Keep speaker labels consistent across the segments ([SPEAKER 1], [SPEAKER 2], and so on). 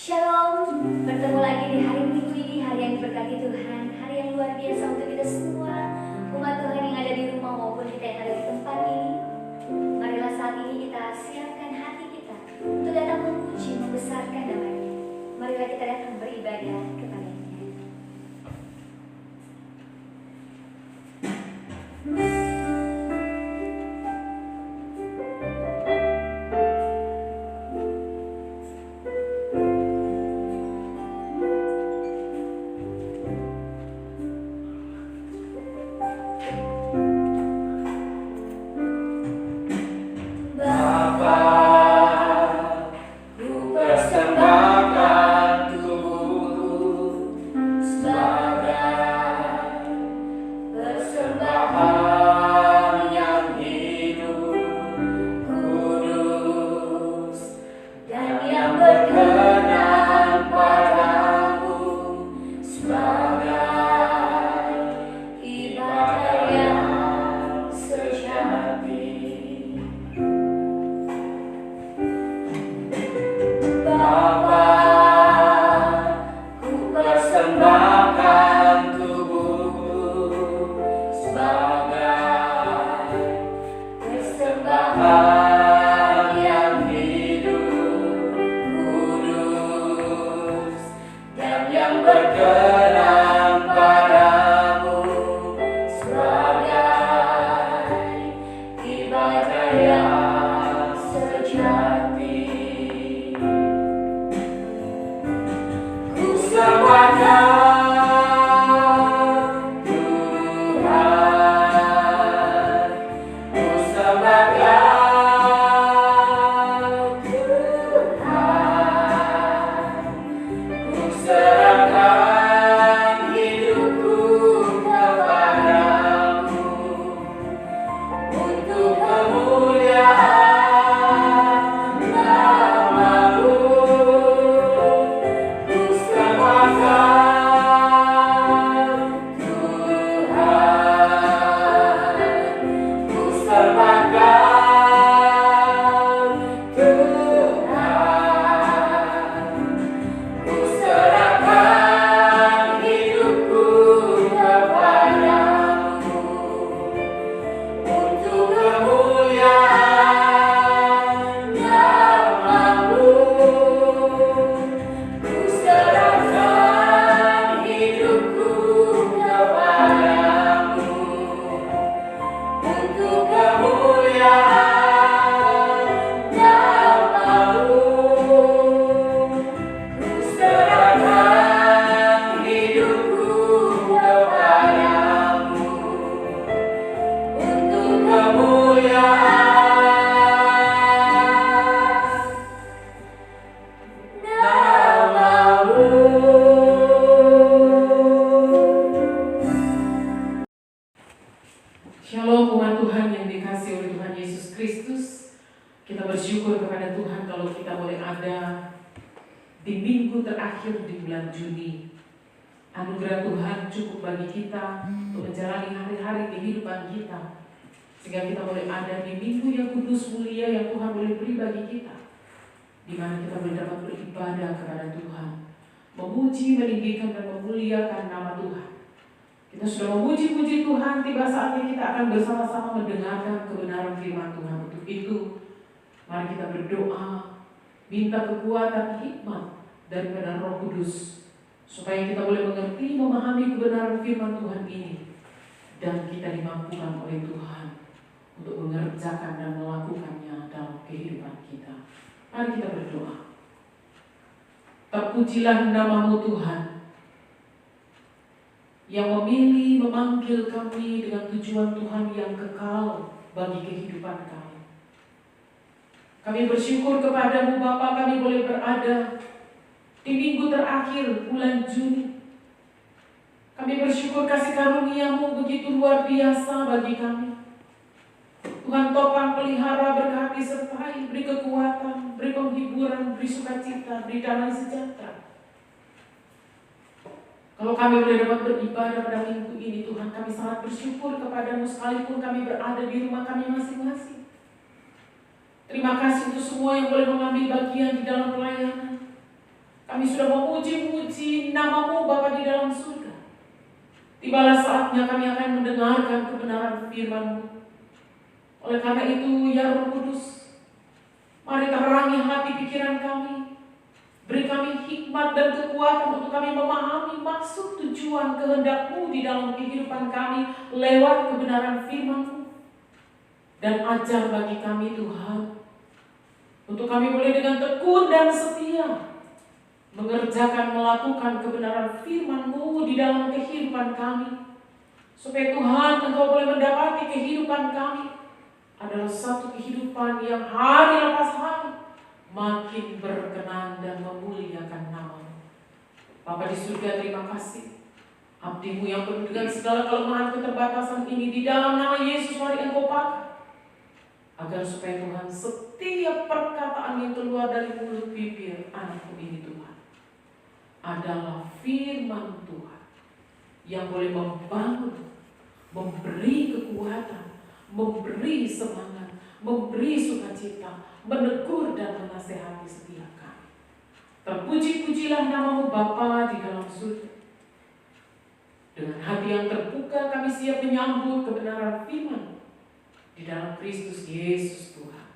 [SPEAKER 1] Shalom, bertemu lagi di hari Minggu ini, hari yang diberkati Tuhan, hari yang luar biasa untuk kita semua, umat Tuhan yang ada di rumah maupun kita yang ada di tempat ini. Marilah saat ini kita siapkan hati kita untuk datang memuji, membesarkan namanya. Marilah kita datang beribadah kepada-Nya.
[SPEAKER 2] Shalom umat Tuhan yang dikasihi oleh Tuhan Yesus Kristus. Kita bersyukur kepada Tuhan kalau kita boleh ada di minggu terakhir di bulan Juni. Anugerah Tuhan cukup bagi kita untuk menjalani hari-hari kehidupan kita, sehingga kita boleh ada di minggu yang kudus mulia yang Tuhan boleh beri bagi kita, di mana kita boleh dapat beribadah kepada Tuhan, memuji, meninggikan dan memuliakan nama Tuhan. Kita sudah memuji-puji Tuhan, tiba saatnya kita akan bersama-sama mendengarkan kebenaran firman Tuhan. Untuk itu, mari kita berdoa, minta kekuatan hikmat daripada Roh Kudus, supaya kita boleh mengerti, memahami kebenaran firman Tuhan ini, dan kita dimampukan oleh Tuhan untuk mengerjakan dan melakukannya dalam kehidupan kita. Mari kita berdoa. Terpujilah nama-Mu Tuhan, yang memilih memanggil kami dengan tujuan Tuhan yang kekal bagi kehidupan kami. Kami bersyukur kepada-Mu Bapa, kami boleh berada di minggu terakhir bulan Juni. Kami bersyukur kasih karunia-Mu begitu luar biasa bagi kami. Tuhan topang, pelihara, berkati, sertai, beri kekuatan, beri penghiburan, beri sukacita, beri damai sejahtera. Kalau kami boleh dapat beribadah pada minggu ini, Tuhan, kami sangat bersyukur kepada-Mu sekalipun kami berada di rumah kami masing-masing. Terima kasih untuk semua yang boleh mengambil bagian di dalam pelayanan. Kami sudah memuji-muji nama-Mu Bapa di dalam surga. Tibalah saatnya kami akan mendengarkan kebenaran firman-Mu. Oleh karena itu, ya Roh Kudus, mari terangi hati pikiran kami. Beri kami hikmat dan kekuatan untuk kami memahami maksud tujuan kehendak-Mu di dalam kehidupan kami lewat kebenaran firman-Mu. Dan ajar bagi kami Tuhan, untuk kami boleh dengan tekun dan setia mengerjakan, melakukan kebenaran firman-Mu di dalam kehidupan kami. Supaya Tuhan, Engkau boleh mendapati kehidupan kami adalah satu kehidupan yang hari lepas hari makin berkenan dan memuliakan nama-Mu. Bapa di surga, terima kasih. Abdi-Mu yang penuh dengan segala kelemahan keterbatasan ini, di dalam nama Yesus mari Engkau pakai, agar supaya Tuhan, setiap perkataan yang keluar dari mulut bibir anak-Mu ini Tuhan adalah firman Tuhan yang boleh membangun, memberi kekuatan, memberi semangat, memberi sukacita, menegur dan menasehati setiap kami. Terpuji-pujilah nama-Mu Bapa di dalam surga. Dengan hati yang terbuka kami siap menyambut kebenaran firman di dalam Kristus Yesus Tuhan.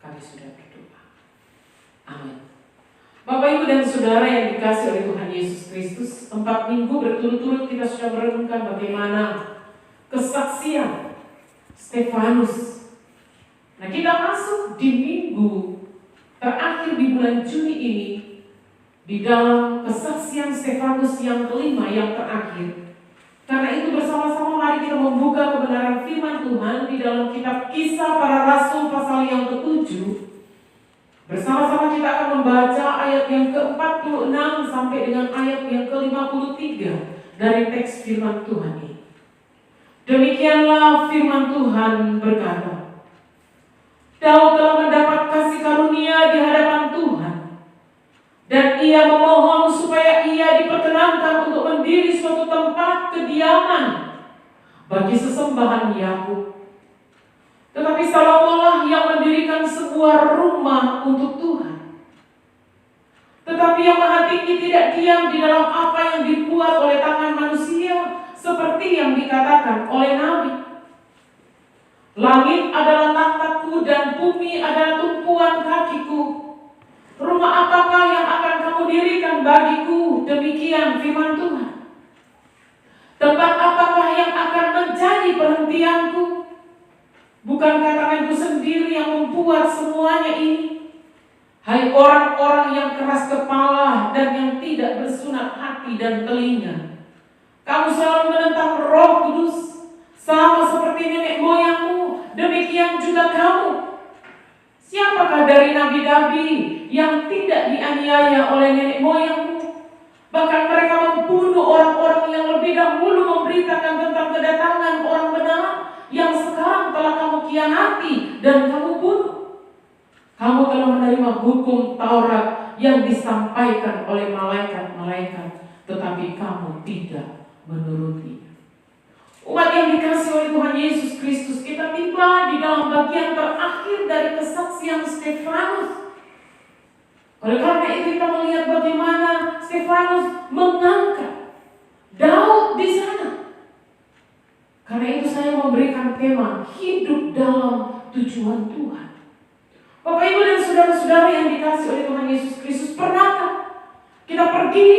[SPEAKER 2] Kami sudah berdoa. Amin. Bapak, Ibu, dan Saudara yang dikasihi oleh Tuhan Yesus Kristus, 4 minggu berturut-turut kita sudah merenungkan bagaimana kesaksian Stefanus. Nah, kita masuk di minggu terakhir di bulan Juni ini, di dalam kesaksian Stefanus yang kelima, yang terakhir. Karena itu bersama-sama mari kita membuka kebenaran firman Tuhan di dalam kitab Kisah Para Rasul pasal yang ke-7. Bersama-sama kita akan membaca ayat yang ke-46 sampai dengan ayat yang ke-53 dari teks firman Tuhan ini. Demikianlah firman Tuhan berkata, Daud telah mendapat kasih karunia di hadapan Tuhan, dan ia memohon supaya ia diperkenankan untuk mendiri suatu tempat kediaman bagi sesembahan Yakub. Tetapi Salomonlah yang mendirikan sebuah rumah untuk Tuhan. Tetapi Yang Maha Tinggi tidak diam di dalam apa yang dibuat oleh tangan manusia, seperti yang dikatakan oleh Nabi. Langit adalah takhtaku dan bumi adalah tumpuan kakiku. Rumah apakah yang akan kamu dirikan bagiku? Demikian firman Tuhan. Tempat apakah yang akan menjadi perhentianku? Bukankah tanganku sendiri yang membuat semuanya ini? Hai orang-orang yang keras kepala dan yang tidak bersunat hati dan telinga, kamu selalu menentang Roh Kudus, sama seperti nenek moyangmu, demikian juga kamu. Siapakah dari nabi-nabi yang tidak dianiaya oleh nenek moyangmu? Bahkan mereka membunuh orang-orang yang lebih dahulu memberitakan tentang kedatangan orang benar, yang sekarang telah kamu khianati dan kamu bunuh. Kamu telah menerima hukum Taurat yang disampaikan oleh malaikat-malaikat, tetapi kamu tidak menurutinya. Umat yang dikasihi oleh Tuhan Yesus Kristus, kita tiba di dalam bagian terakhir dari kesaksian Stefanus. Oleh karena itu kita melihat bagaimana Stefanus mengangkat Daud di sana. Karena itu saya memberikan tema hidup dalam tujuan Tuhan. Bapak, Ibu, dan saudara-saudara yang dikasihi oleh Tuhan Yesus Kristus, pernahkah kita pergi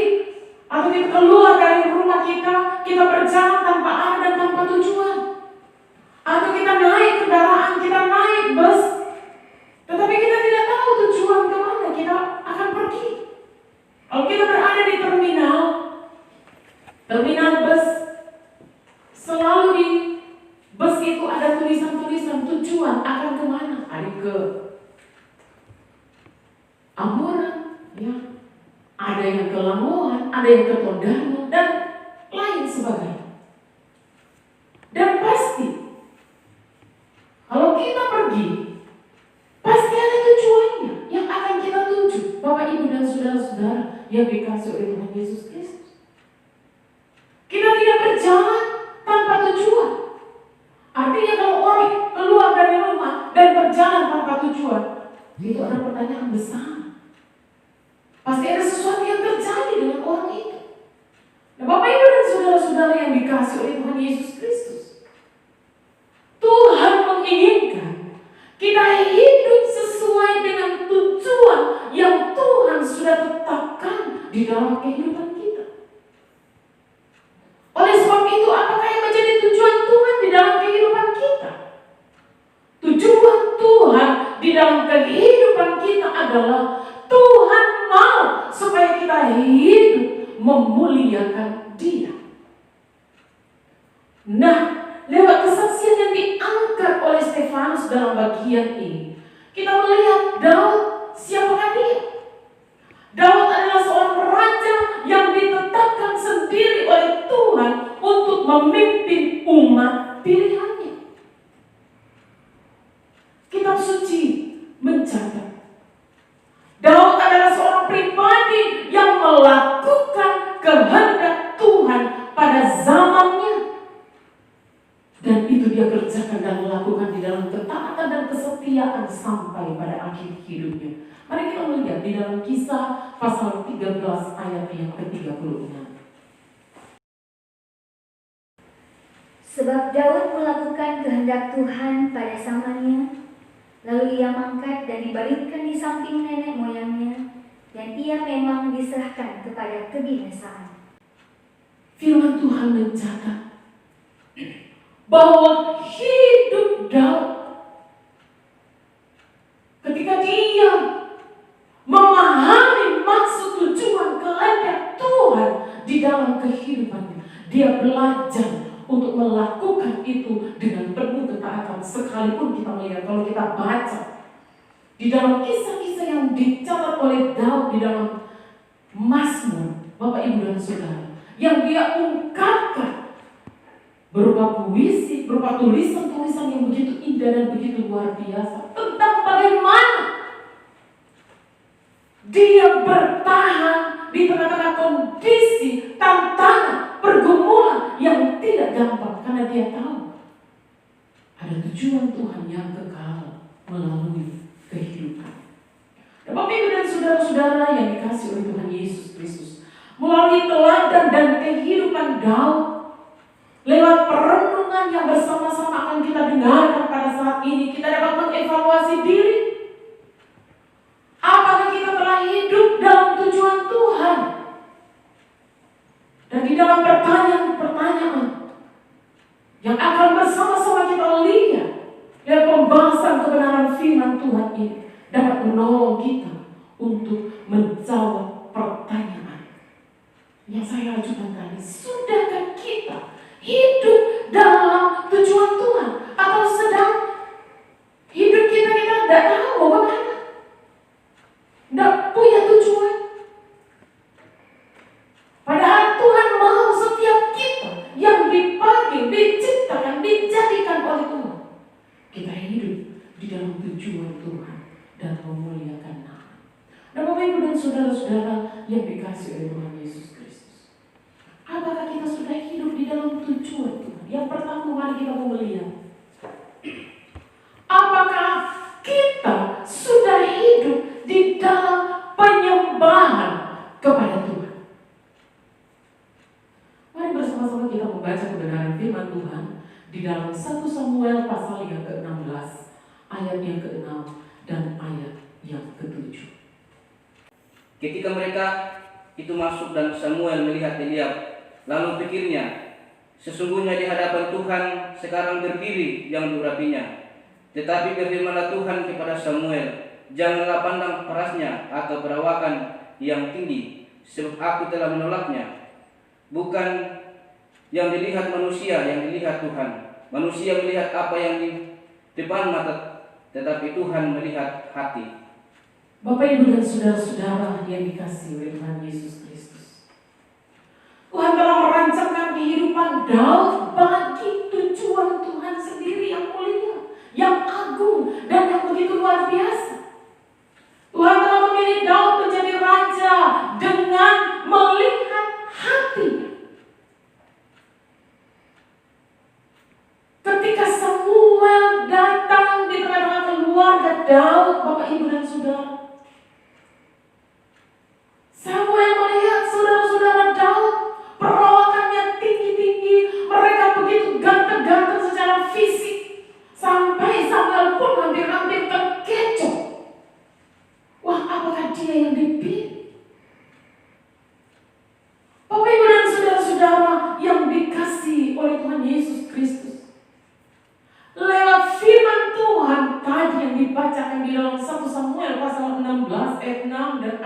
[SPEAKER 2] atau kita keluar dari rumah kita berjalan tanpa arah dan tanpa tujuan? Atau kita naik kendaraan, kita naik bus, tetapi kita tidak tahu tujuan kemana kita akan pergi. Kalau kita berada di terminal bus, selalu di bus itu ada tulisan-tulisan tujuan akan kemana. Ada ke Ambora, ya, ada yang ke Lamongan, ada yang ke Tondano, dan lain sebagainya. Dan pasti kalau kita pergi, pasti ada tujuannya yang akan kita tuju. Bapak, Ibu, dan saudara-saudara yang dikasihi oleh Tuhan Yesus Kristus, kita tidak berjalan tanpa tujuan. Artinya kalau orang keluar dari rumah dan berjalan tanpa tujuan, itu ada pertanyaan besar. Pasti ada sesuatu dikasih oleh Tuhan Yesus Kristus. Tuhan menginginkan kita hidup sesuai dengan tujuan yang Tuhan sudah tetapkan di dalam kehidupan kita. Oleh sebab itu, apakah yang menjadi tujuan Tuhan di dalam kehidupan kita? Tujuan Tuhan di dalam kehidupan kita adalah Tuhan mau supaya kita hidup memuliakan Dia. Nah, lewat kesaksian yang diangkat oleh Stefanus dalam bagian ini, kita melihat Daud, siapakah dia? Daud adalah seorang raja yang ditetapkan sendiri oleh Tuhan untuk memimpin umat pilihannya. Kitab suci mencatat Daud adalah seorang pribadi yang melakukan kehendak Tuhan pada zamannya. Dan itu dia kerjakan dan melakukan di dalam ketaatan dan kesetiaan sampai pada akhir hidupnya. Mari kita melihat di dalam Kisah pasal 13 ayat yang ke-36.
[SPEAKER 1] Sebab Daud melakukan kehendak Tuhan pada zamannya, lalu ia mangkat dan dibaringkan di samping nenek moyangnya, dan ia memang diserahkan kepada kebinasaan.
[SPEAKER 2] Firman Tuhan mencatat bahwa hidup Daud ketika dia memahami maksud tujuan kehendak Tuhan di dalam kehidupannya, dia belajar untuk melakukan itu dengan penuh ketaatan. Sekalipun kita melihat, kalau kita baca di dalam kisah-kisah yang dicatat oleh Daud di dalam Mazmur, Bapak Ibu dan Saudara, yang dia ungkapkan berupa puisi, berupa tulisan-tulisan yang begitu indah dan begitu luar biasa tentang bagaimana dia bertahan di tengah-tengah kondisi tantangan, pergumulan yang tidak gampang, karena dia tahu ada tujuan Tuhan yang kekal melalui kehidupan. Dan Bapak Ibu dan saudara-saudara yang dikasih oleh Tuhan Yesus Kristus, melalui teladan dan kehidupan Daud, lewat perenungan yang bersama-sama akan kita dengarkan pada saat ini, kita dapat mengevaluasi diri. Apakah kita telah hidup dalam tujuan Tuhan? Dan di dalam pertanyaan-pertanyaan yang akan bersama-sama kita lihat, dan pembahasan kebenaran firman Tuhan ini dapat menolong kita untuk menjawab pertanyaan yang saya ajukan tadi. Sudahkah kita hidup dalam tujuan Tuhan, atau sedang hidup kita tidak tahu bagaimana, tidak punya tujuan? Padahal Tuhan mau setiap kita yang dipanggil, diciptakan, dijadikan oleh Tuhan, kita hidup di dalam tujuan Tuhan dan memuliakan nama. Dan Bapak Ibu dan saudara-saudara yang dikasih oleh Tuhan Yesus Kristus, apakah kita sudah hidup di dalam tujuan Tuhan? Yang pertama, mari kita melihat, apakah kita sudah hidup di dalam penyembahan kepada Tuhan? Mari bersama-sama kita membaca kebenaran firman Tuhan di dalam 1 Samuel pasal yang ke-16, ayat yang ke-6 dan ayat yang ke-7.
[SPEAKER 3] Ketika mereka itu masuk dan Samuel melihat Eliab, lalu pikirnya, sesungguhnya di hadapan Tuhan sekarang berdiri yang diurapinya. Tetapi berfirmanlah Tuhan kepada Samuel, janganlah pandang parasnya atau perawakan yang tinggi, sebab aku telah menolaknya. Bukan yang dilihat manusia, yang dilihat Tuhan. Manusia melihat apa yang di depan mata, tetapi Tuhan melihat hati.
[SPEAKER 2] Bapak Ibu dan saudara-saudara yang dikasihi oleh Tuhan Yesus Kristus, Tuhan telah merancangkan kehidupan Daud bagi tujuan Tuhan sendiri yang mulia, yang agung, dan yang begitu luar biasa. Tuhan telah memilih Daud menjadi raja dengan melihat hatinya. Ketika Samuel datang di tengah-tengah keluarga Daud, Bapak Ibu dan saudara, Samuel melihat saudara-saudara Daud, perawakannya tinggi-tinggi, mereka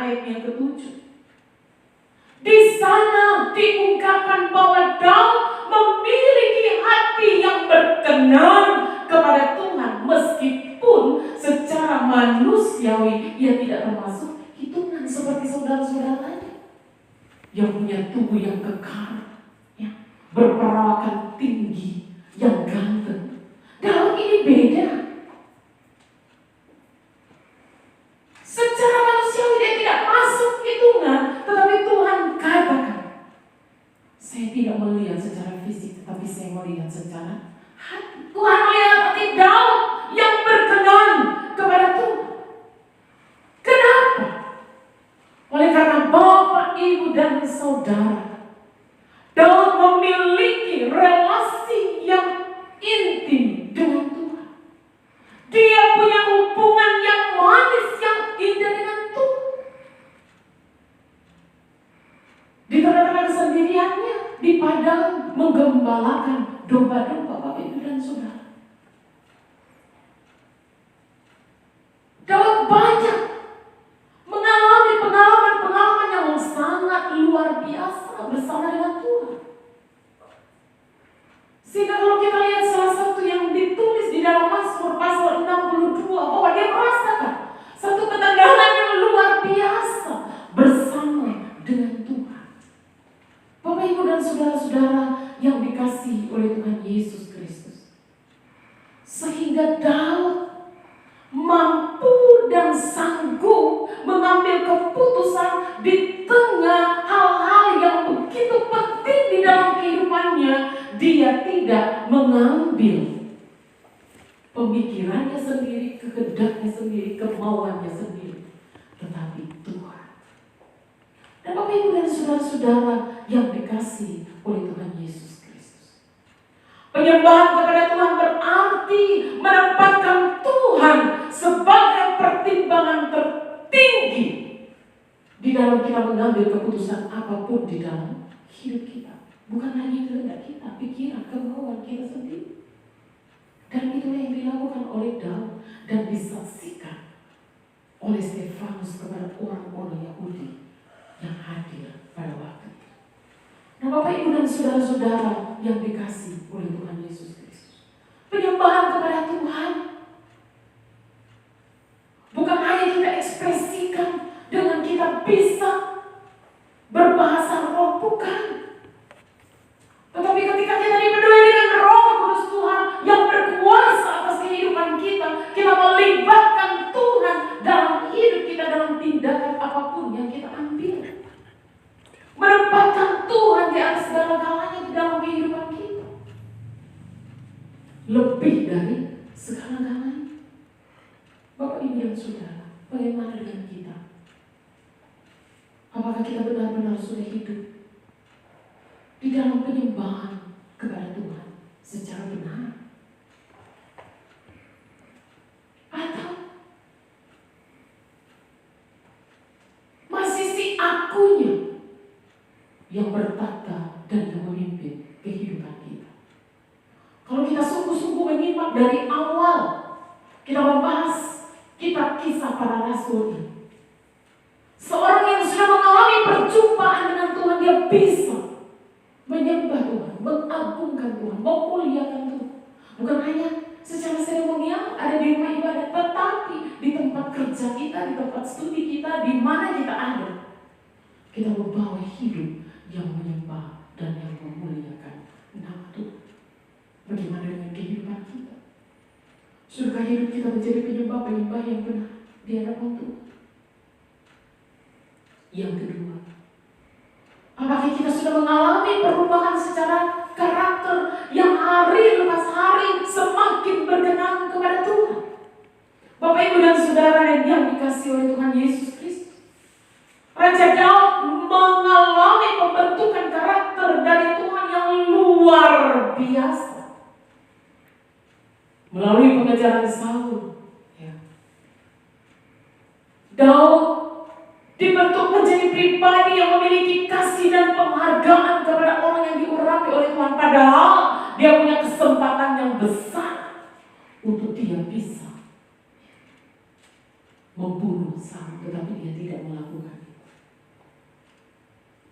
[SPEAKER 2] ayat yang ke-7. Di sana diungkapkan bahwa Daud memiliki hati yang berkenan kepada Tuhan, meskipun secara manusiawi ia tidak termasuk hitungan seperti saudara-saudaranya yang punya tubuh yang kekar, ya, berperawakan tinggi, yang ganteng. Daud ini beda. Secara manusiawi dia tidak masuk hitungan, tetapi Tuhan katakan, saya tidak melihat secara fisik, tetapi saya melihat secara hati. Tuhan melihat hati Daud yang berkenan kepada Tuhan. Kenapa? Oleh karena Bapak, Ibu, dan Saudara, Daud memiliki relasi yang intim dengan Tuhan. Dia punya hubungan yang manis, yang indah dengan Tuhan. Di tengah-tengah kesendiriannya, di padang menggembalakan domba-domba, Bapak, Ibu, dan Saudara. Daud banyak mengalami pengalaman-pengalaman yang sangat luar biasa bersama dengan Tuhan. Sehingga kalau kita lihat salah satu yang ditulis di dalam Mazmur pasal 62, bahwa dia merasakan satu ketenangan yang luar biasa bersama dengan Tuhan. Bapak, Ibu, dan saudara-saudara yang dikasihi oleh Tuhan Yesus Kristus, sehingga Daud mampu dan sanggup mengambil keputusan di tengah hal-hal yang begitu penting di dalam kehidupannya. Dia tidak mengambil pemikirannya sendiri, kehendaknya sendiri, kemauannya sendiri, tetapi Tuhan. Dan Bapak, Ibu, dan saudara-saudara yang dikasihi oleh Tuhan Yesus Kristus, penyembahan kepada Tuhan berarti menempatkan Tuhan sebagai pertimbangan tertinggi di dalam kita mengambil keputusan apapun di dalam hidup kita. Bukan hanya kehendak kita, pikiran, kemauan kita sendiri. Dan itulah yang dilakukan oleh Daud dan disaksikan oleh Stefanus kepada orang-orang Yahudi yang hadir pada waktu itu. Nah, Bapak, Ibu, dan saudara-saudara yang dikasihi oleh Tuhan Yesus Kristus, penyembahan kepada Tuhan bukan hanya kita ekspresikan dengan kita bisa berbahasa roh, bukan. Tetapi ketika kita dipenuhi dengan Roh Kudus Tuhan yang berkuasa atas kehidupan kita, kita melibatkan Tuhan dalam hidup kita, dalam tindakan apapun yang kita ambil. Menempatkan Tuhan di atas segala-galanya di dalam kehidupan kita. Lebih dari segala-galanya. Bapak, Ibu, dan Saudara, bagaimana dengan kita? Apakah kita benar-benar sudah hidup di dalam penyembahan kepada Tuhan secara benar? Atau masih si akunya yang bertata dan yang memimpin kehidupan kita? Kalau kita sungguh-sungguh menyimak dari awal, kita membahas kitab Kisah Para Rasul ini, seorang yang sudah mengalami perjumpaan dengan Tuhan, dia bisa menyembah Tuhan, mengagungkan Tuhan, memuliakan Tuhan. Bukan hanya secara seremonial ada di rumah ibadah, tetapi di tempat kerja kita, di tempat studi kita, di mana kita ada, kita membawa hidup yang menyembah dan yang memuliakan nama Tuhan. Bagaimana dengan kehidupan kita? Sudahkah hidup kita menjadi penyembah-penyembah yang benar di hadapan Tuhan? Yang kedua, apakah kita sudah mengalami perubahan secara karakter yang hari lepas hari semakin berkenan kepada Tuhan? Bapak, Ibu, dan saudara yang dikasihi oleh Tuhan Yesus Kristus, Raja Daud mengalami pembentukan karakter dari Tuhan yang luar biasa melalui pengejaran Saul. Daud dibentuk menjadi pribadi yang memiliki kasih dan penghargaan kepada orang yang diurapi oleh Tuhan. Padahal dia punya kesempatan yang besar untuk dia bisa membunuh Saul, tetapi dia tidak melakukan itu.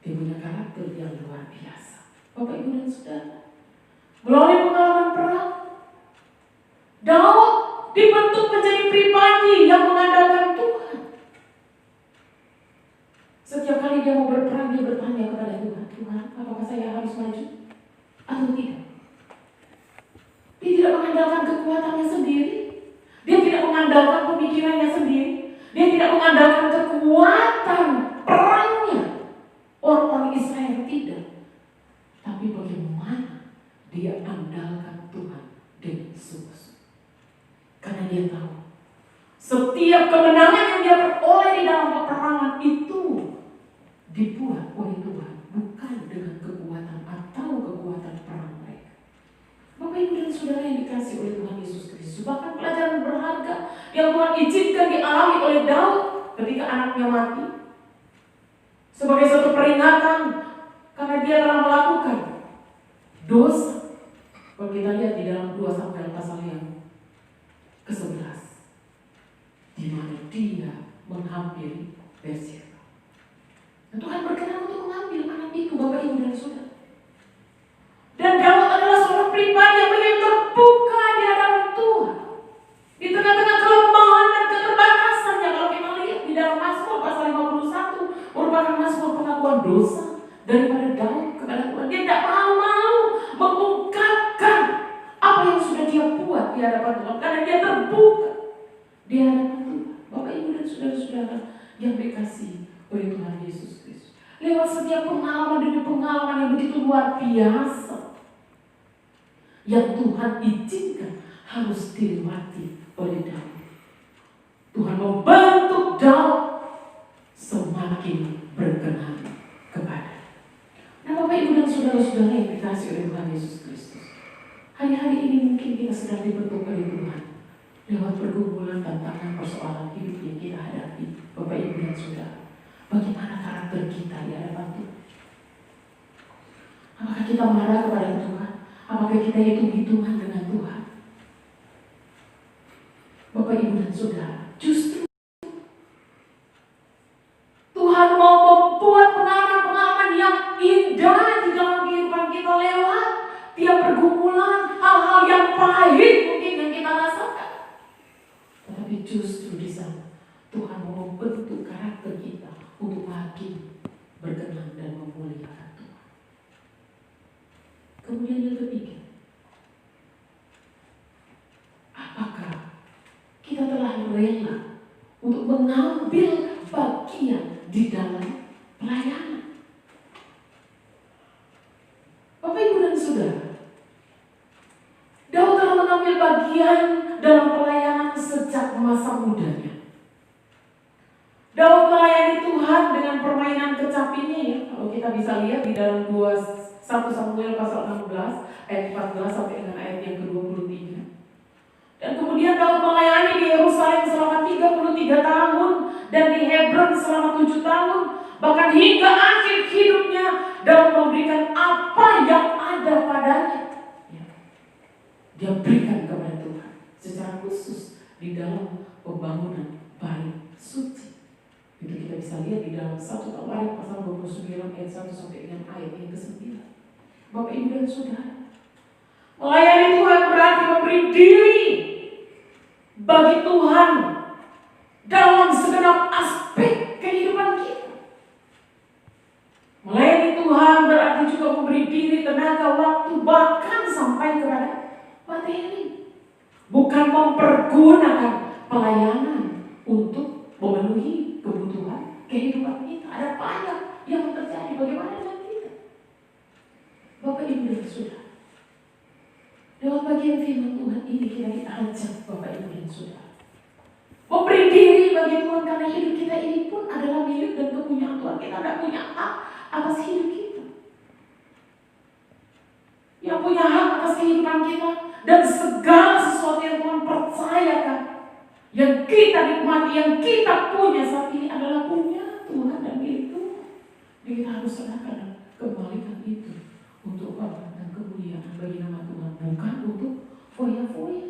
[SPEAKER 2] Dia punya karakter yang luar biasa. Bapak, Ibu, dan Saudara, melalui pengalaman perang, Daud dibentuk menjadi pribadi yang mengandalkan Tuhan. Setiap kali dia mau berperang, dia bertanya kepada Tuhan, Tuhan, apakah saya harus maju atau tidak? Dia tidak mengandalkan kekuatannya sendiri. Dia tidak mengandalkan pemikirannya sendiri. Dia tidak mengandalkan kekuatan perangnya. Orang-orang Israel tidak. Tapi bagaimana dia andalkan Tuhan dengan sungguh-sungguh. Karena dia tahu setiap kemenangan yang dia peroleh di dalam peperangan itu dibuat oleh Tuhan, bukan dengan kekuatan atau kekuatan perang mereka. Bapak, Ibu, dan Saudara yang dikasih oleh Tuhan Yesus Kristus, bahkan pelajaran berharga yang Tuhan izinkan dialami oleh Daud ketika anaknya mati sebagai satu peringatan karena dia telah melakukan dosa. Kalau kita lihat di dalam 2 Samuel pasal yang ke-11, di mana dia menghampiri Berseba. Dan Tuhan berkenan untuk mengambil anak itu, Bapak, Ibu, dan Saudara. Dan Daud adalah seorang pribadi yang begitu terbuka di hadapan Tuhan. Di tengah-tengah kelemahan dan keterbatasannya, kalau kita lihat di dalam Mazmur pasal 51, merupakan Mazmur pengakuan dosa daripada Daud kepada Tuhan. Dia tidak mau mengungkapkan apa yang sudah dia buat di hadapan Tuhan, karena dia terbuka di hadapan Tuhan. Bapak, Ibu, dan Saudara-saudara yang dikasihi oleh Tuhan Yesus Kristus, lewat setiap pengalaman demi pengalaman yang begitu luar biasa yang Tuhan izinkan harus dilewati oleh Daud, Tuhan membentuk Daud semakin berkenan kepada. Nah, Bapak, Ibu, dan Saudara-saudara yang dikasihi oleh Tuhan Yesus Kristus, hari-hari ini mungkin kita sedang dibentuk oleh Tuhan lewat pergumulan, tantangan, persoalan hidup yang kita hadapi. Bapak, Ibu, dan Saudara, bagaimana karakter kita di hadapan Tuhan? Apakah kita marah kepada Tuhan? Apakah kita hitung-hitungan dengan Tuhan? Bapak, Ibu, dan Saudara, justru Tuhan mau membuat pengalaman-pengalaman yang indah di dalam kehidupan kita lewat tiap pergumulan, hal-hal yang pahit mungkin yang kita rasakan. Tetapi justru di sana Tuhan mau membentuk karakter kita untuk makin berkenan dan memuliakan Tuhan. Kemudian yang ketiga, apakah kita telah rela untuk mengambil bagian di dalam pelayanan? Bapak, Ibu, dan Saudara, Daud telah mengambil bagian dalam pelayanan sejak masa mudanya. Daud melayani Tuhan dengan permainan kecapinya, ya. Kalau kita bisa lihat di dalam 1 Samuel pasal 16 ayat 14 sampai dengan ayat yang ke-23. Dan kemudian Daud melayani di Yerusalem selama 33 tahun dan di Hebron selama 7 tahun. Bahkan hingga akhir hidupnya Daud memberikan apa yang ada padanya. Dia berikan kepada Tuhan secara khusus di dalam pembangunan bait suci. Itu kita bisa lihat di dalam 1 Tawarik pasal 29 ayat 1 sampai dengan ayat yang ke-9. Bapak, Ibu, dan Saudara, melayani Tuhan berarti memberi diri bagi Tuhan dalam segenap aspek kehidupan kita. Melayani Tuhan berarti juga memberi diri, tenaga, waktu, bahkan sampai kepada materi. Bukan mempergunakan pelayanan untuk memenuhi kebutuhan kehidupan kita. Ada banyak yang terjadi. Bagaimana dengan kita? Bapak, Ibu, dan Saudara, lewat bagian firman Tuhan ini kita diajak, Bapak, Ibu, dan Saudara, memberi diri bagi Tuhan, karena hidup kita ini pun adalah milik dan kepunyaan Tuhan. Kita tidak punya hak atas hidup kita. Yang punya hak atas kehidupan kita dan segala sesuatu yang Tuhan percayakan, yang kita nikmati, yang kita punya saat ini adalah punya Tuhan dan milik Tuhan. Jadi kita harus serahkan dan kembalikan itu untuk hormat dan kemuliaan bagi nama Tuhan, bukan untuk foya-foya,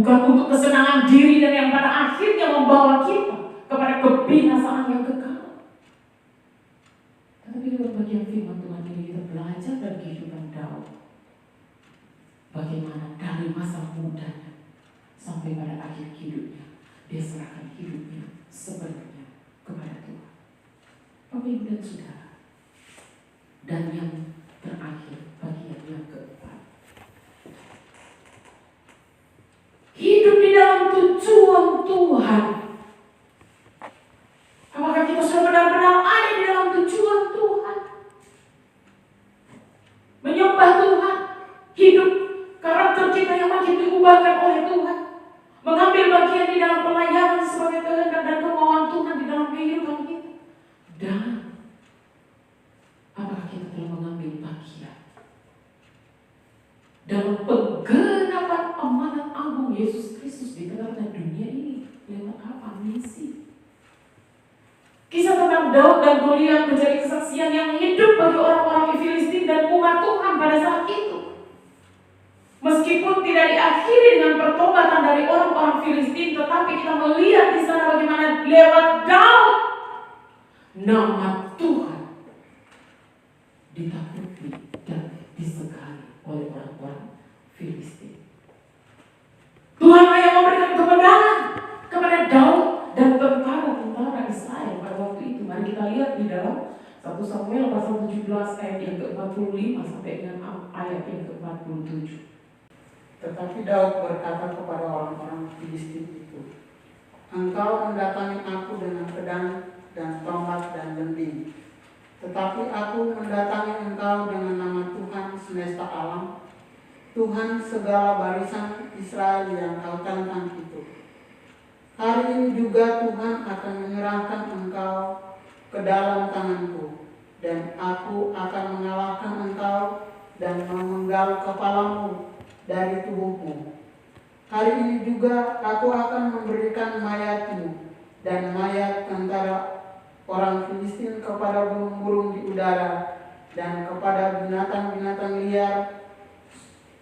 [SPEAKER 2] bukan untuk kesenangan diri dan yang pada akhirnya membawa kita kepada kebinasaan yang kekal. Tapi lewat bagian firman Tuhan ini kita belajar dari kehidupan Daud, bagaimana dari masa mudanya sampai pada akhir hidupnya dia serahkan hidupnya sepenuhnya kepada Tuhan. Bapak Ibu dan Saudara, dan yang terakhir bagian yang keempat, hidup di dalam tujuan Tuhan. Apakah kita sudah benar-benar ada di dalam tujuan Tuhan? Menyembah Tuhan, hidup karakter kita yang makin diubahkan oleh Tuhan, mengambil bagian di dalam pelayanan sebagai kehendak dan kemauan Tuhan di dalam kehidupan kita. Dan apakah kita telah mengambil bagian dalam penggenapan amanat agung Yesus Kristus di tengah-tengah dunia ini lewat apa? Misi. Kisah tentang Daud dan Goliat menjadi kesaksian yang hidup bagi orang-orang Filistin dan umat Tuhan pada saat itu. Meskipun tidak diakhiri dengan pertobatan dari orang-orang Filistin, tetapi kita melihat di sana bagaimana lewat Daud nama Tuhan ditakuti dan disegani oleh orang-orang Filistin. Tuhan yang memberikan kemenangan kepada Daud dan tentara-tentara Israel pada waktu itu. Mari kita lihat di dalam 1 Samuel pasal 17 ayat yang ke-45 sampai dengan ayat yang ke-47.
[SPEAKER 4] Tetapi Daud berkata kepada orang-orang Filistin itu, "Engkau mendatangi aku dengan pedang dan tombak dan lembing. Tetapi aku mendatangi engkau dengan nama Tuhan semesta alam, Tuhan segala barisan Israel yang kau tantang itu. Hari ini juga Tuhan akan menyerahkan engkau ke dalam tanganku, dan aku akan mengalahkan engkau dan memenggal kepalamu dari tubuhmu. Hari ini juga aku akan memberikan mayatmu dan mayat antara orang Filistin kepada burung-burung di udara dan kepada binatang-binatang liar,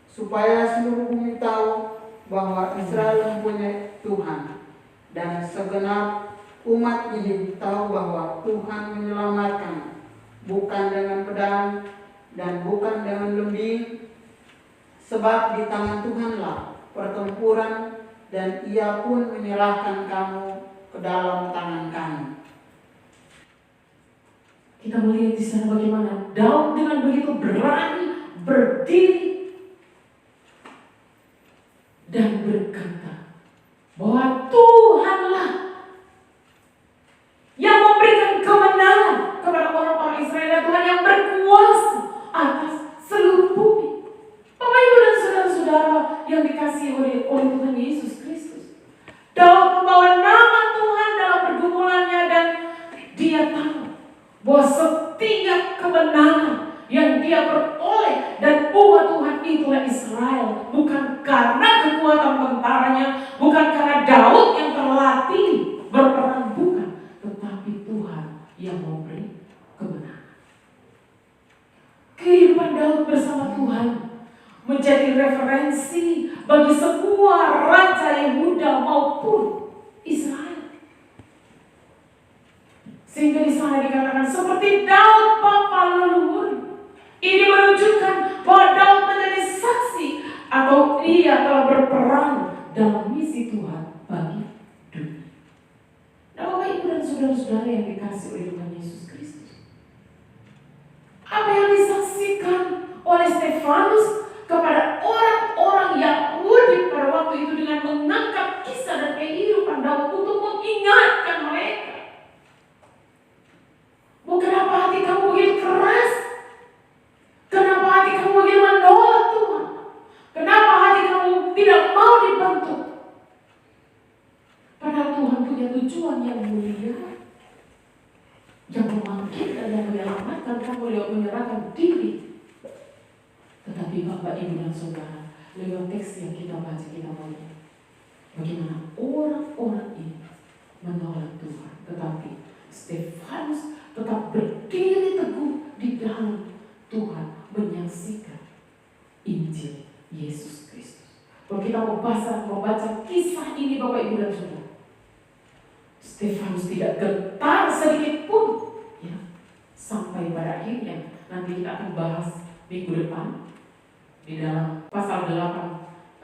[SPEAKER 4] supaya seluruh bumi tahu bahwa Israel mempunyai Tuhan, dan segenap umat ini tahu bahwa Tuhan menyelamatkan, bukan dengan pedang dan bukan dengan lembing, sebab di tangan Tuhanlah pertempuran, dan Ia pun menyerahkan kamu ke dalam tangan kami."
[SPEAKER 2] Kita melihat di sana bagaimana Daud dengan begitu berani berdiri dan berkata bahwa Tuhanlah yang memberikan kemenangan kepada orang-orang Israel, dan Tuhan yang berkuasa atas seluruh bumi. Bapak, Ibu, dan saudara-saudara yang dikasihi oleh Tuhan Yesus Kristus, Daud membawa nama Tuhan dalam pergumulannya, dan dia tahu bahwa setiap kemenangan yang dia peroleh dan umat Tuhan itulah Israel, bukan karena kekuatan tentaranya, bukan karena Daud yang terlatih berperang, bukan, tetapi Tuhan yang memberi kemenangan. Kehidupan Daud bersama Tuhan menjadi referensi bagi semua raja Yehuda maupun Israel. Sehingga di sana dikatakan seperti Daud bapa leluhur. Ini menunjukkan bahwa Daud menjadi saksi atau ia telah berperan dalam misi Tuhan bagi dunia. Nah, Bapak, Ibu, dan saudara-saudara yang dikasihi oleh Tuhan Yesus Kristus, apa yang disaksikan oleh Stefanus kepada orang-orang Yahudi pada waktu itu dengan mengangkat kisah dan kehidupan Daud untuk mengingatkan mereka, kenapa hati kamu begitu keras? Kenapa hati kamu begitu menolak Tuhan? Kenapa hati kamu tidak mau dibentuk? Padahal Tuhan punya tujuan yang mulia, yang memanggil dan yang menyelamatkan kamu lewat menyerahkan diri. Tetapi Bapak, Ibu, dan Saudara, lewat teks yang kita baca, kita melihat bagaimana orang-orang ini menolak Tuhan, tetapi Stefanus tetap berdiri teguh di dalam Tuhan, menyaksikan Injil Yesus Kristus. Kalau kita membaca kisah ini Bapak Ibu dan Saudara, Stefanus tidak gentar sedikit pun, ya, sampai pada akhirnya nanti kita akan bahas minggu depan di dalam pasal 8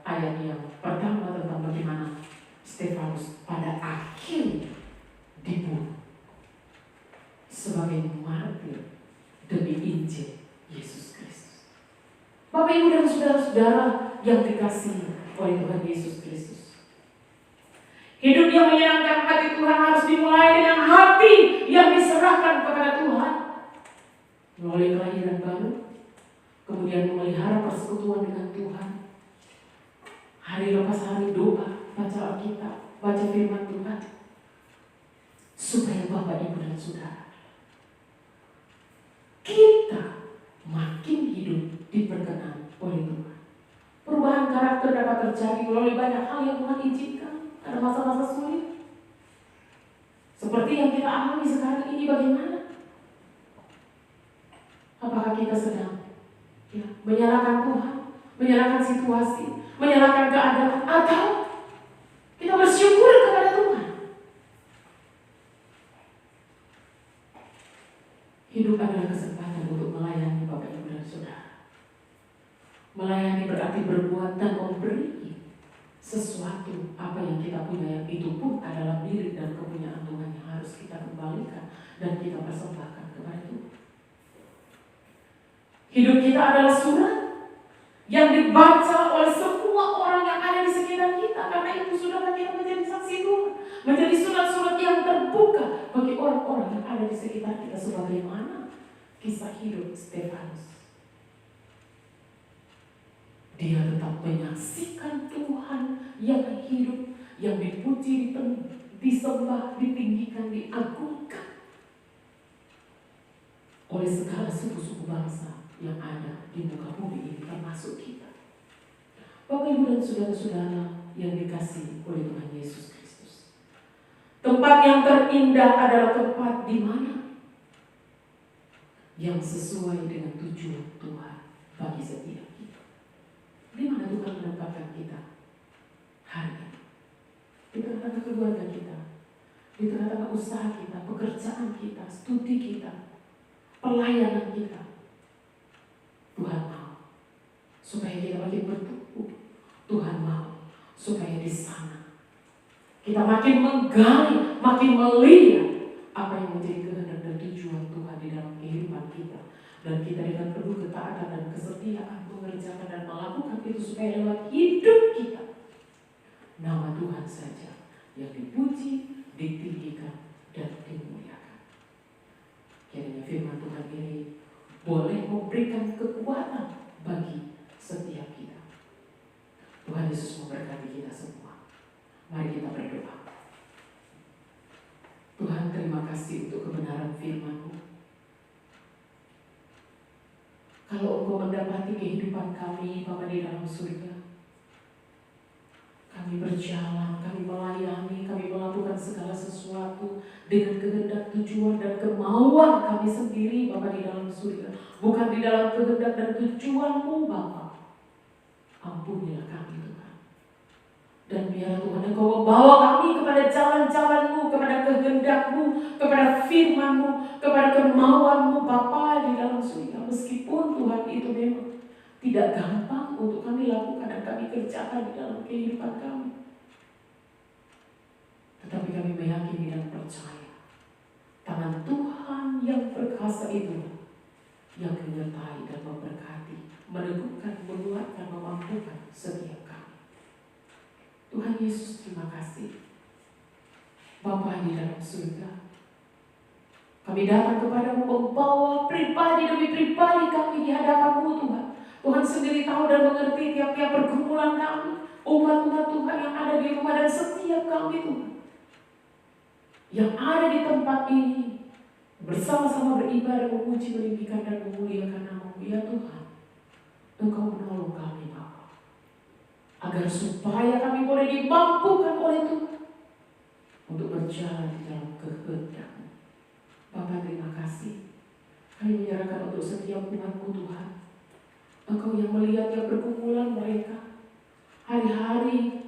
[SPEAKER 2] ayat yang pertama tentang bagaimana Stefanus pada akhirnya dibunuh sebagai martir demi Injil Yesus Kristus. Bapak Ibu dan saudara-saudara yang dikasihi oleh Tuhan Yesus Kristus, hidup yang menyenangkan hati Tuhan harus dimulai dengan hati yang diserahkan kepada Tuhan melalui kelahiran baru, kemudian memelihara persekutuan dengan Tuhan, hari lepas hari doa, baca Alkitab, baca firman Tuhan, supaya Bapak Ibu dan Saudara kita makin hidup diperkenan oleh Tuhan. Perubahan karakter dapat terjadi melalui banyak hal yang Tuhan izinkan. Ada masa-masa sulit seperti yang kita alami sekarang ini. Bagaimana? Apakah kita sedang menyalahkan Tuhan, menyalahkan situasi, menyalahkan keadaan, atau kita bersyukur kepada Tuhan? Hidup adalah kesempatan untuk melayani Bapak Ibu dan Saudara. Melayani berarti berbuat dan memberi sesuatu. Apa yang kita punya, yang itu pun adalah milik dan kepunyaan Tuhan yang harus kita kembalikan dan kita persembahkan kepada Tuhan. Hidup kita adalah surat yang dibaca oleh semua orang yang ada di sekitar kita. Karena itu saudara, kita menjadi saksi Tuhan, menjadi surat-surat yang terbuka bagi orang-orang yang ada di sekitar kita, sebagaimana kisah hidup Stefanus. Dia tetap menyaksikan Tuhan yang hidup, yang dipuji, disembah, ditinggikan, diagungkan oleh segala suku-suku bangsa yang ada di muka bumi ini, termasuk kita. Bapak Ibu dan saudara-saudara yang dikasihi oleh Tuhan Yesus Kristus, tempat yang terindah adalah tempat di mana yang sesuai dengan tujuan Tuhan bagi setiap kita. Di mana Tuhan menempatkan kita hari ini? Di tengah-tengah keluarga kita, di tengah-tengah usaha kita, pekerjaan kita, studi kita, pelayanan kita. Tuhan mau supaya kita makin bertumbuh. Tuhan mau supaya di sana kita makin menggali, makin melihat apa yang menjadi kehendak dan tujuan Tuhan di dalam kehidupan kita. Dan kita dengan penuh ketaatan dan kesetiaan mengerjakan dan melakukan itu supaya lewat hidup kita nama Tuhan saja yang dipuji, ditinggikan, dan dimuliakan. Kiranya firman Tuhan ini boleh memberikan kekuatan bagi setiap kita. Tuhan Yesus memberkati kita semua. Mari kita berdoa. Tuhan, terima kasih untuk kebenaran firman-Mu. Kalau Engkau mendapati kehidupan kami, Bapa di dalam surga, kami berjalan, kami melayani, kami melakukan segala sesuatu dengan kehendak, tujuan, dan kemauan kami sendiri, Bapa di dalam surga, bukan di dalam kehendak dan tujuan-Mu, Bapa. Ampunilah kami, Tuhan. Dan biar Tuhan Engkau membawa kami kepada jalan-jalan-Mu, kepada kehendak-Mu, kepada firman-Mu, kepada kemauan-Mu, Bapa di dalam surga. Meskipun Tuhan itu memang tidak gampang untuk kami lakukan dan kami kerjakan di dalam kehidupan kami, tetapi kami meyakini dan percaya tangan Tuhan yang perkasa itu yang menyertai dan memberkati, meneguhkan, menguatkan, memampukan setiap kami. Tuhan Yesus, terima kasih. Bapa di dalam surga, kami datang kepadamu membawa pribadi demi pribadi kami di hadapan-Mu, Tuhan. Tuhan sendiri tahu dan mengerti tiap-tiap pergumulan kami, umat-umat Tuhan yang ada di rumah dan setiap kami, Tuhan, yang ada di tempat ini, bersama-sama beribadah, memuji, meninggikan, dan memuliakan nama-Mu. Ya Tuhan, Engkau menolong kami, Bapa, agar supaya kami boleh dimampukan oleh Tuhan untuk berjalan di dalam kehendak-Mu. Bapa, terima kasih. Kami menyerahkan untuk setiap umat-Mu, Tuhan. Engkau yang melihat yang pergumulan mereka, Hari-hari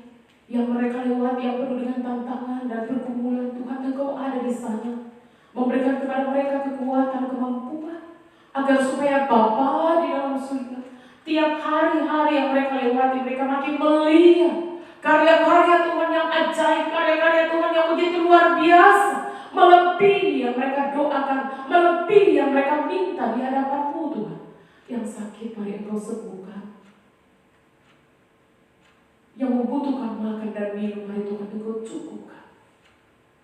[SPEAKER 2] yang mereka lewati yang penuh dengan tantangan dan pergumulan, Tuhan Engkau ada di sana, memberikan kepada mereka kekuatan, kemampuan, agar supaya Bapa di dalam surga, tiap hari-hari yang mereka lewati, mereka makin melihat karya-karya Tuhan yang ajaib, karya-karya Tuhan yang begitu luar biasa, melebihi yang mereka doakan, melebihi yang mereka minta di hadapan-Mu Tuhan. Yang sakit mari Engkau sembuhkan, yang membutuhkan makan dan minum mari Tuhan Engkau cukupkan.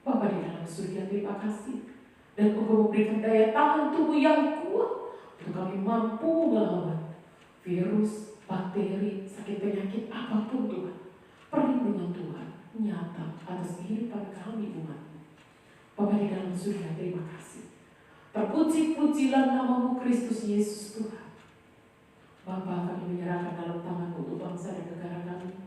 [SPEAKER 2] Bapa di dalam surga, terima kasih, dan Engkau memberikan daya tahan tubuh yang kuat untuk kami mampu melawan virus, bakteri, sakit penyakit apapun Tuhan. Perlindungan Tuhan nyata atas kehidupan kami umat-Mu. Bapa di dalam surga, terima kasih. Terpuji-pujilah nama-Mu Kristus Yesus Tuhan. Bapa, kami menyerahkan dalam tangan-Mu untuk bangsa dan negara kami.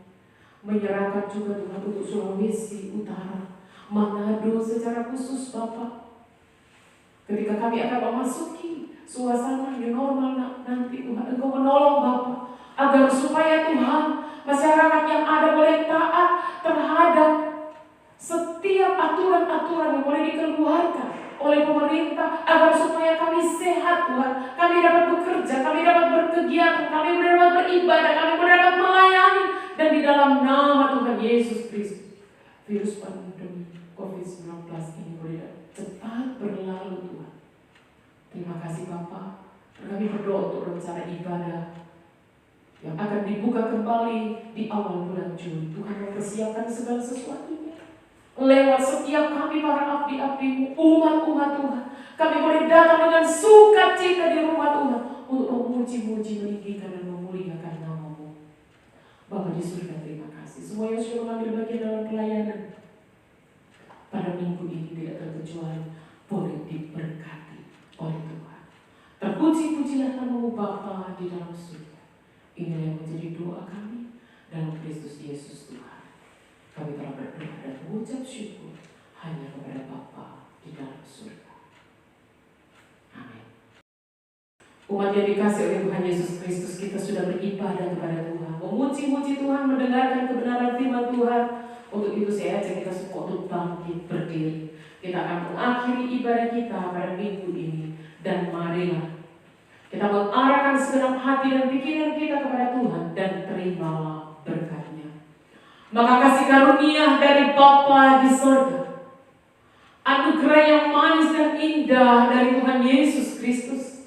[SPEAKER 2] Menyerahkan juga Tuhan untuk Sulawesi Utara, Manado secara khusus Bapa. Ketika kami akan memasuki suasana yang normal nanti Tuhan, Engkau menolong Bapa, agar supaya Tuhan, masyarakat yang ada boleh taat terhadap setiap aturan-aturan yang boleh dikeluarkan oleh pemerintah, agar supaya kami sehat Tuhan, kami dapat bekerja, kami dapat berkegiatan, kami dapat beribadah, kami dapat melayani, dan di dalam nama Tuhan Yesus Kristus, virus pandemi COVID-19 ini boleh cepat berlalu Tuhan. Terima kasih Bapa. Kami berdoa untuk rencana ibadah yang akan dibuka kembali di awal bulan Juli. Tuhan mempersiapkan segala sesuatunya. Lewat setiap kami para abdi-abdi-Mu, umat-umat Tuhan, kami boleh datang dengan sukacita di rumah Tuhan untuk memuji-muji, meninggikan dan memuliakan nama-Mu. Bapa di surga, terima kasih. Semua yang sudah mengambil bagian dalam pelayanan pada minggu ini tidak terkecuali boleh diberkati oleh Tuhan. Terpuji-pujilah nama-Mu Bapa di dalam surga. Inilah yang menjadi doa kami dalam Kristus Yesus Tuhan. Kami telah berdoa dan mengucap syukur hanya kepada Bapa di dalam surga. Amin. Umat yang dikasih oleh Tuhan Yesus Kristus, kita sudah beribadah kepada Tuhan, memuji-muji Tuhan, mendengarkan kebenaran firman Tuhan. Untuk itu saya ajak kita semua untuk bangkit berdiri. Kita akan mengakhiri ibadah kita pada minggu ini, dan marilah kita mengarahkan segenap hati dan pikiran kita kepada Tuhan, dan terimalah berkat-Nya. Maka kasih karunia dari Bapa di surga, anugerah yang manis dan indah dari Tuhan Yesus Kristus,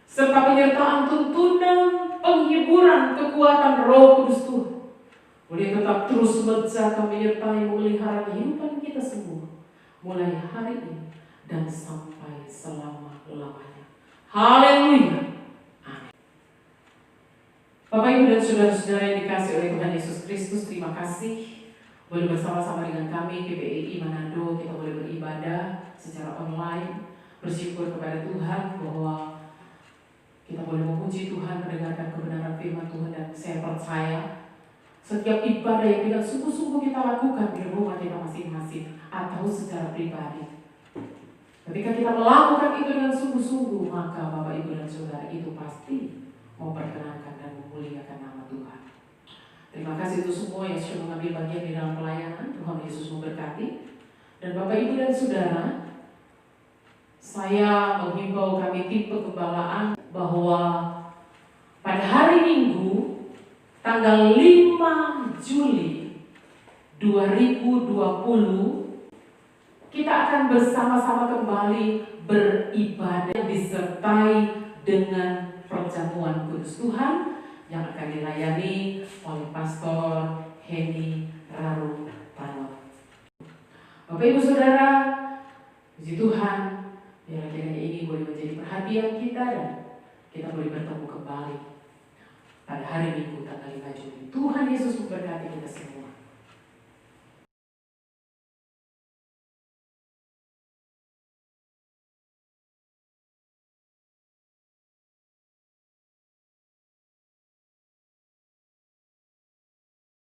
[SPEAKER 2] serta penyertaan tuntunan, penghiburan, kekuatan Roh Kudus Tuhan, boleh tetap terus menjaga, menyertai, memelihara kehidupan kita semua, mulai hari ini dan sampai selama-lamanya. Haleluya. Bapak, Ibu, dan saudara-saudara yang dikasih oleh Tuhan Yesus Kristus, terima kasih boleh bersama-sama dengan kami GPI Manado. Kita boleh beribadah secara online, bersyukur kepada Tuhan bahwa kita boleh memuji Tuhan, mendengarkan kebenaran firman Tuhan, dan saya percaya setiap ibadah yang dengan sungguh-sungguh kita lakukan di rumah kita masing-masing atau secara pribadi, ketika kita melakukan itu dengan sungguh-sungguh, maka Bapak, Ibu, dan saudara, itu pasti memperkenankan dan memuliakan nama Tuhan. Terima kasih untuk semua yang sudah mengambil bagian di dalam pelayanan. Tuhan Yesus memberkati. Dan Bapak, Ibu, dan saudara, saya menghimbau kami tim penggembalaan bahwa pada hari Minggu tanggal 5 Juli 2020 kita akan bersama-sama kembali beribadah disertai dengan perjamuan kudus Tuhan yang akan dilayani oleh Pastor Henny Raru Panot. Bapak, Ibu, Saudara, puji Tuhan, biar kiranya ini boleh menjadi perhatian kita dan kita boleh bertemu kembali pada hari Minggu tanggal 5 Juli. Tuhan Yesus memberkati kita semua.